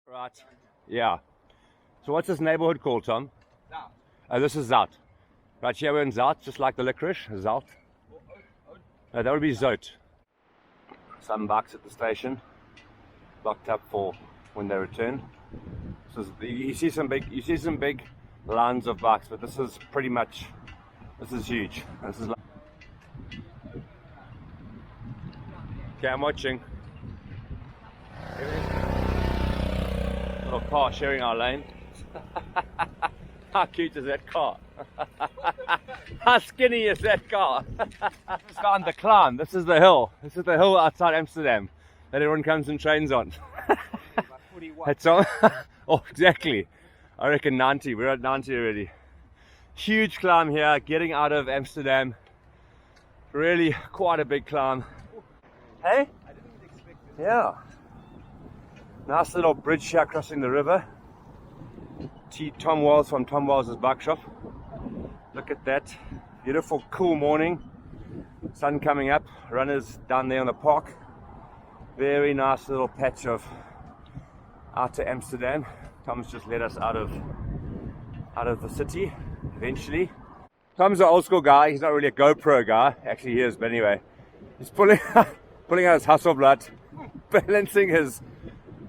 Right. Yeah. So what's this neighborhood called, Tom? Zout. Oh, this is Zout. Right here we're in Zout, just like the licorice, Zout. No, that would be Zout. Some bucks at the station, locked up for when they return. So you see some big lines of bucks, but this is pretty much, this is huge. This is like, okay, I'm watching. Little car sharing our lane. How cute is that car? How skinny is that car? This guy on the climb. This is the hill. This is the hill outside Amsterdam that everyone comes and trains on. It's on. Oh, exactly. I reckon 90. We're at 90 already. Huge climb here, getting out of Amsterdam. Really quite a big climb. Hey? I didn't expect it. Yeah. Nice little bridge here crossing the river. Tom Wells from Tom Wells' bike shop. Look at that. Beautiful, cool morning. Sun coming up. Runners down there on the park. Very nice little patch of outer Amsterdam. Tom's just let us out of the city eventually. Tom's an old school guy. He's not really a GoPro guy. Actually he is, but anyway. He's pulling out his Hasselblad, balancing his,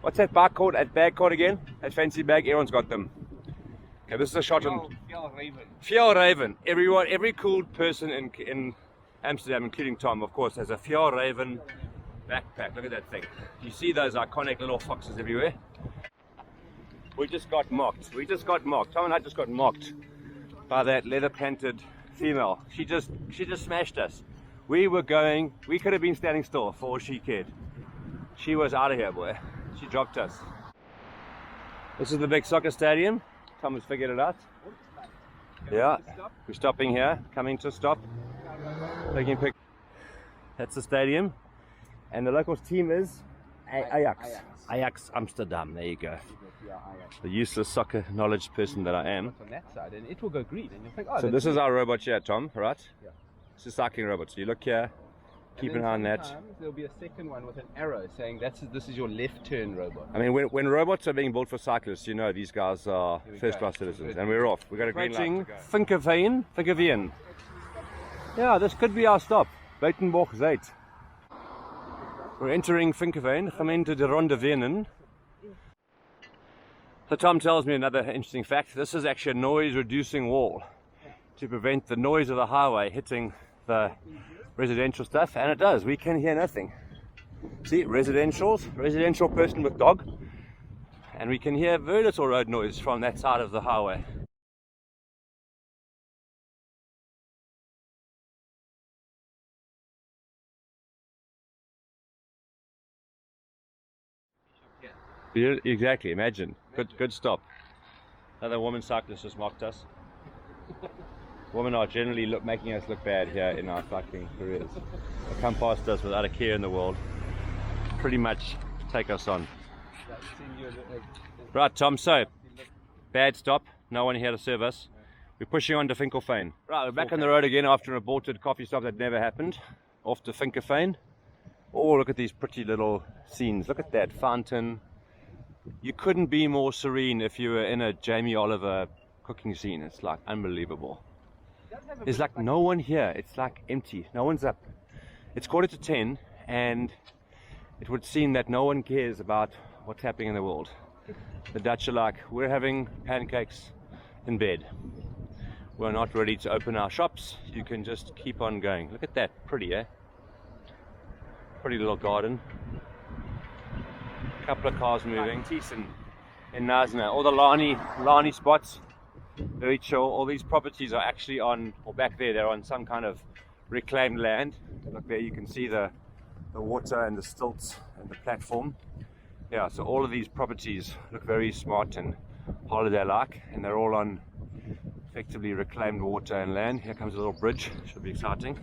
what's that bag called? That bag called again? That fancy bag? Everyone's got them. Okay, this is a shot on VinkeVeen. Every cool person in Amsterdam, including Tom, of course, has a VinkeVeen backpack. Look at that thing. You see those iconic little foxes everywhere? We just got mocked. Tom and I just got mocked by that leather-panted female. She just smashed us. We could have been standing still for all she cared. She was out of here, boy. She dropped us. This is the big soccer stadium. Tom has figured it out. Yeah, we're stopping here, coming to a stop. Taking a pic. That's the stadium. And the local team is Ajax Amsterdam. There you go. The useless soccer knowledge person that I am. On that side, and it will go green. And you'll think, oh, so this is our robot here, Tom, right? Yeah. It's a cycling robot. So you look here, keep an eye on that. There'll be a second one with an arrow saying this is your left turn robot. I mean, when robots are being built for cyclists, you know these guys are first-class citizens. And we're off. We've got a green light. VinkeVeen. Yeah, this could be our stop. Buitenborg Zuid. We're entering VinkeVeen, gemeente de Ronde Venen. So Tom tells me another interesting fact. This is actually a noise-reducing wall to prevent the noise of the highway hitting the residential stuff, and it does. We can hear nothing. See, residential person with dog, and we can hear very little road noise from that side of the highway. Exactly, imagine. Good stop. Another woman cyclist just mocked us. Women are generally making us look bad here in our cycling careers. They come past us without a care in the world. Pretty much take us on. Right, Tom, so bad stop. No one here to serve us. We're pushing on to VinkeVeen. Right, we're back on the road again after an aborted coffee stop that never happened. Off to VinkeVeen. Oh, look at these pretty little scenes. Look at that fountain. You couldn't be more serene if you were in a Jamie Oliver cooking scene. It's like unbelievable. There's like no one here. It's like empty. No one's up. It's 10:15 and it would seem that no one cares about what's happening in the world. The Dutch are like, we're having pancakes in bed. We're not ready to open our shops. You can just keep on going. Look at that. Pretty, eh? Pretty little garden. Couple of cars moving. Thyssen in Nasna. All the Lani spots. Very chill. All these properties are actually on, or back there, they're on some kind of reclaimed land. Look there, you can see the water and the stilts and the platform. Yeah, so all of these properties look very smart and holiday-like, and they're all on effectively reclaimed water and land. Here comes a little bridge. Should be exciting.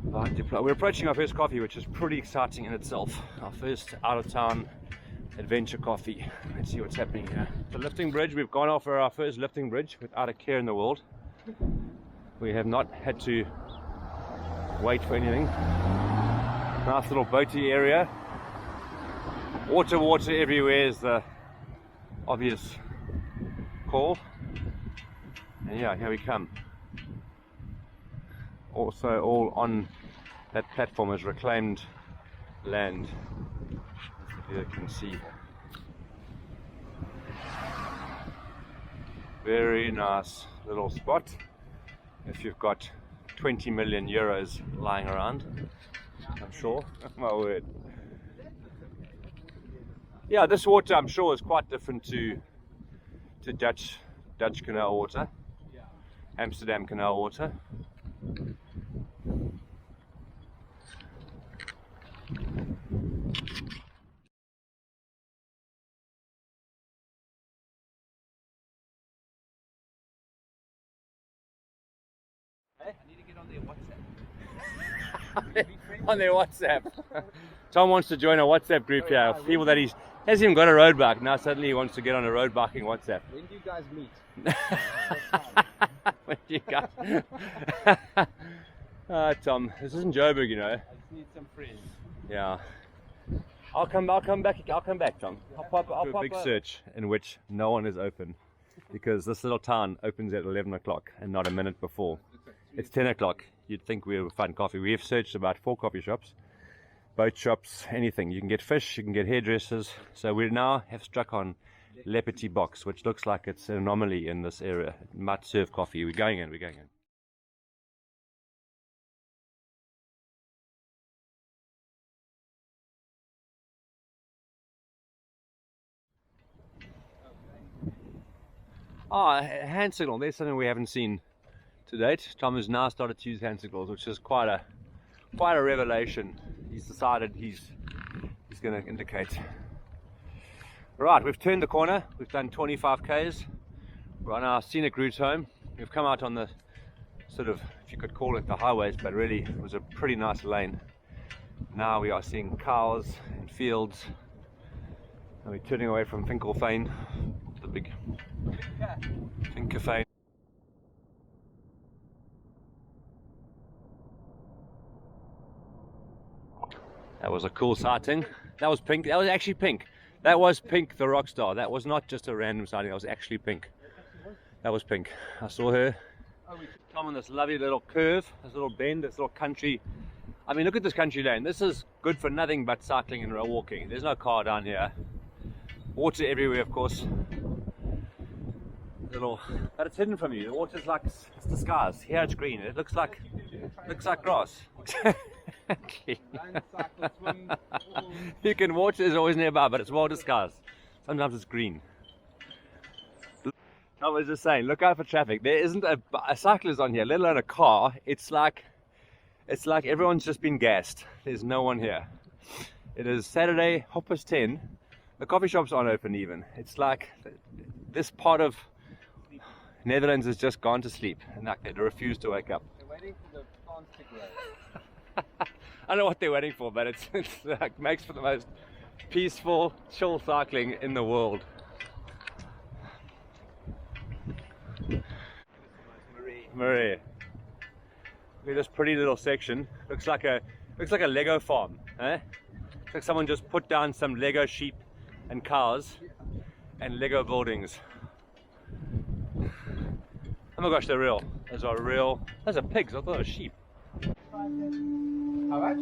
We're approaching our first coffee, which is pretty exciting in itself. Our first out-of-town adventure coffee. Let's see what's happening here. The lifting bridge, we've gone off for our first lifting bridge without a care in the world. We have not had to wait for anything. Nice little boaty area. Water, water everywhere is the obvious call. And yeah, here we come. Also, all on that platform is reclaimed land, as you can see. Very nice little spot if you've got 20 million euros lying around, I'm sure. My word. Yeah, this water I'm sure is quite different to Dutch canal water, Amsterdam canal water. I need to get on their WhatsApp. On their WhatsApp. Tom wants to join a WhatsApp group here of people that he hasn't even got a road bike. Now suddenly he wants to get on a road biking WhatsApp. When do you guys meet? When do you guys? Tom, this isn't Joburg, you know. I just need some friends. Yeah. I'll come back, Tom. I'll pop a big search in which no one is open, because this little town opens at 11 o'clock and not a minute before. It's 10 o'clock. You'd think we would find coffee. We have searched about 4 coffee shops, boat shops, anything. You can get fish, you can get hairdressers. So we now have struck on Le Petit Box, which looks like it's an anomaly in this area. It might serve coffee. We're going in. Hand signal. There's something we haven't seen to date. Tom has now started to use hand signals, which is quite a revelation. He's decided he's going to indicate. Right, we've turned the corner. We've done 25 k's. We're on our scenic route home. We've come out on the sort of, if you could call it the highways, but really it was a pretty nice lane. Now we are seeing cows and fields, and we're turning away from VinkeVeen, the big VinkeVeen. That was a cool sighting. That was Pink. That was actually Pink. That was Pink, the rock star. That was not just a random sighting. That was actually Pink. That was Pink. I saw her. Tom on this lovely little curve, this little bend, this little country. I mean, look at this country lane. This is good for nothing but cycling and walking. There's no car down here. Water everywhere, of course. But it's hidden from you. The water's like, it's disguised. Here it's green. It looks like grass. You can watch, there's always nearby, but it's well disguised. Sometimes it's green. I was just saying, look out for traffic. There isn't a cyclist on here, let alone a car. It's like everyone's just been gassed. There's no one here. It is Saturday, 10:30. The coffee shops aren't open even. It's like this part of Netherlands has just gone to sleep, and they refuse to wake up. They're waiting for the plants to grow. I don't know what they're waiting for, but it's like, makes for the most peaceful, chill cycling in the world. Marie. Look at this pretty little section. Looks like a Lego farm, eh? Looks like someone just put down some Lego sheep and cows and Lego buildings. Oh my gosh, they're real. Those are real. Those are pigs. I thought they were sheep. How much?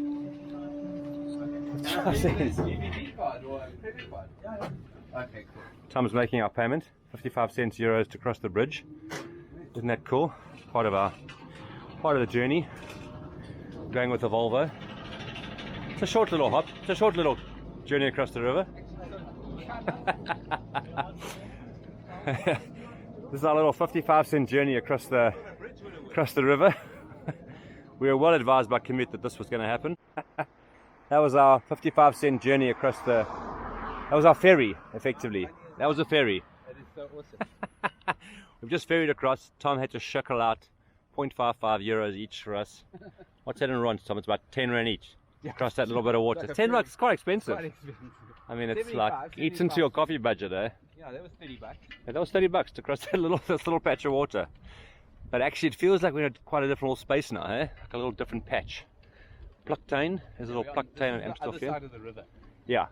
DVD card or a credit card? Okay, cool. Tom's making our payment. 55 cents euros to cross the bridge. Isn't that cool? Part of the journey. Going with the Volvo. It's a short little hop. It's a short little journey across the river. This is our little 55-cent journey across the river. We were well advised by Komoot that this was going to happen. That was our 55-cent journey across that was our ferry, effectively. That was a ferry. That is so awesome. We've just ferried across. Tom had to shekel out 0.55 euros each for us. What's that in rands, Tom? It's about 10 rand each. Across that little bit of water. Like 10 bucks, it's quite expensive. Quite expensive. I mean, it's 75, like eats into your coffee budget, eh? Yeah, that was 30 bucks. Yeah, that was 30 bucks to cross this little patch of water. But actually, it feels like we're in quite a different little space now, eh? Like a little different patch. Pluktuin. There's a little Pluktuin in Amsterdam. The other side of the river. Yeah.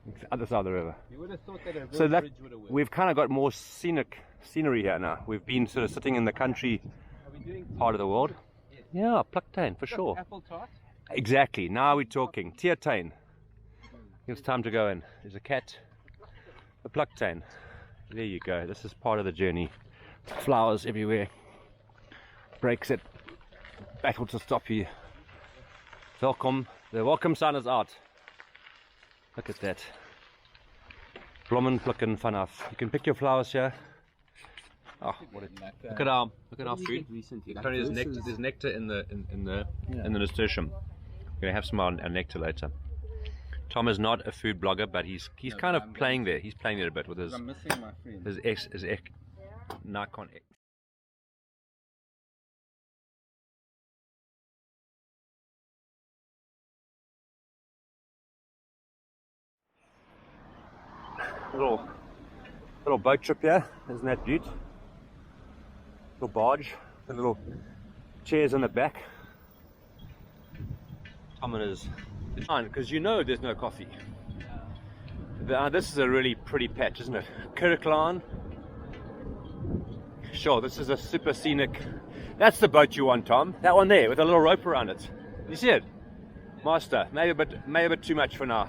It's the other side of the river. You would have thought that a road So that bridge would have worked. we've kind of got more scenery here now. We've been sort of sitting in the country Are we doing part of the world. Yes. Yeah, plantain for sure. Apple tart? Exactly. Now we're talking. Tietane. It's time to go in. There's a cat. A plantain. There you go. This is part of the journey. Flowers everywhere. Breaks it. Battle to stop you. Welcome. The welcome sign is out. Look at that. Bloemen plukken vanaf. You can pick your flowers here. Oh, what a, look at our food. Tony, there's nectar in the nasturtium. We're gonna have some of our nectar later. Tom is not a food blogger, but he's kind of playing there. He's playing there a bit with his I'm missing my friend. his Nikon X. Little boat trip here, isn't that beaut? Little barge, the little chairs in the back. Tom and his fine, because you know there's no coffee. This is a really pretty patch, isn't it? Kirklaan. Sure, this is a super scenic. That's the boat you want, Tom. That one there with a little rope around it. You see it? Master, maybe a bit too much for now.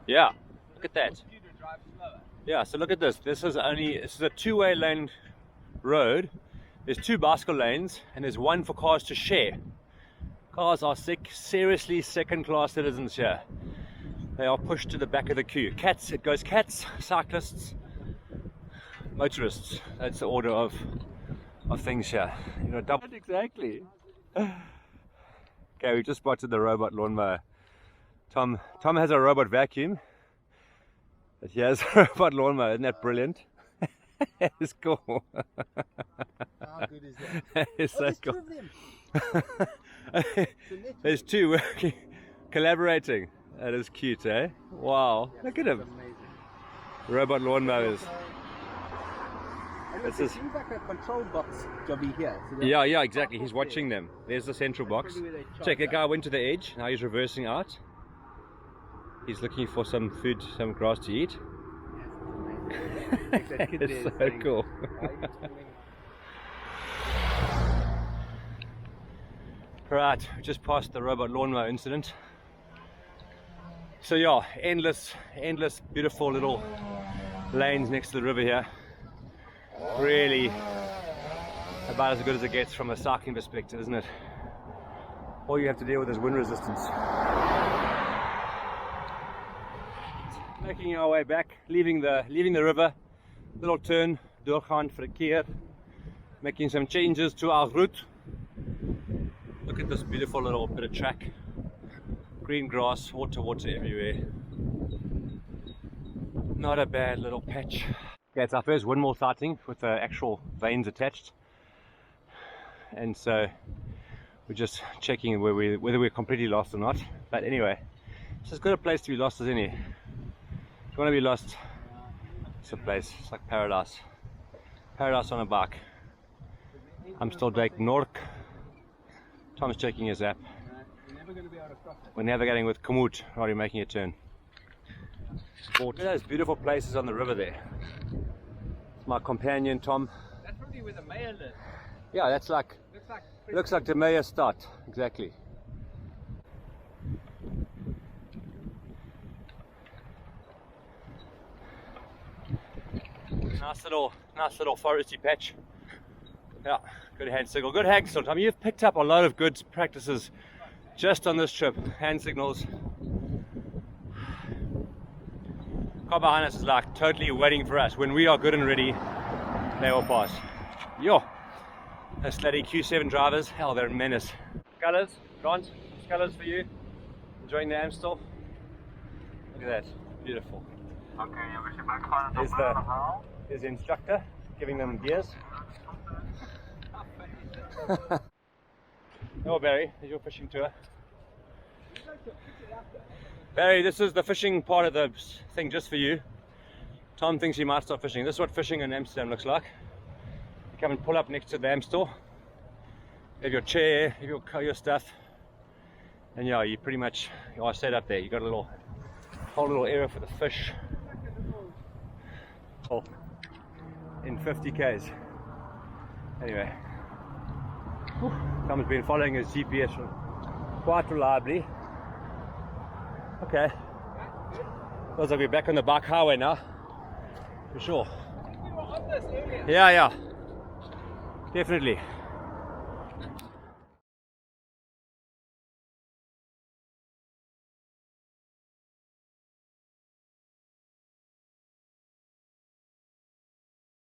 Yeah, look at that. Yeah, so look at this. This is a two-way lane road. There's two bicycle lanes and there's one for cars to share. Cars are seriously second-class citizens here. They are pushed to the back of the queue. Cats, it goes cats, cyclists, motorists. That's the order of things here. You know, double exactly. Okay, we just spotted the robot lawnmower. Tom has a robot vacuum, but he has a robot lawnmower. Isn't that brilliant? It's cool. How good is that? It's so cool. Two of them. There's two working, collaborating. That is cute, eh? Wow, look at him. Amazing. Robot lawnmowers. And This it is- seems like a control box jobby here. So that's Yeah, exactly. He's watching them. There's the central box. probably where they charge Check, a up. guy went to the edge. Now he's reversing out. He's looking for some food, some grass to eat. Like that kid It's there so saying, cool. "Why are you calling?" Right, we just passed the robot lawnmower incident. So yeah, endless, beautiful little lanes next to the river here. Really about as good as it gets from a cycling perspective, isn't it? All you have to deal with is wind resistance. Making our way back, leaving the river, little turn, doorgaan verkeer, making some changes to our route. Look at this beautiful little bit of track. Green grass, water everywhere. Not a bad little patch. Okay, it's our first windmill sighting with the actual vanes attached. And so we're just checking whether we're completely lost or not. But anyway, it's as good a place to be lost as any. If you want to be lost, it's a place. It's like paradise. Paradise on a bike. I'm still Drake Nork. Tom's checking his app. We're never going to be able to cross it. We're navigating with Komoot, already making a turn. Look at those beautiful places on the river there. It's my companion Tom. That's probably where the mayor lives. Yeah, that's like, looks like the mayor's start, exactly. Nice little foresty patch. Yeah, good hand signal, good hand signal. I mean, you've picked up a lot of good practices just on this trip. Hand signals. Car behind us is like totally waiting for us. When we are good and ready, they will pass. Yo, those bloody Q7 drivers, hell, they're a menace. Scullers, Grant, scullers for you. Enjoying the Amstel. Look at that, beautiful. There's the instructor giving them gears. Oh, Barry, there's your fishing tour. Barry, this is the fishing part of the thing just for you. Tom thinks he might start fishing. This is what fishing in Amsterdam looks like. You come and pull up next to the Amstel. You have your chair, you have your stuff. And yeah, you pretty much are set up there. You got a whole little area for the fish. Oh, in 50 k's. Anyway, Tom's been following his GPS quite reliably. Okay, feels like we're back on the bike highway now, for sure. Yeah, definitely.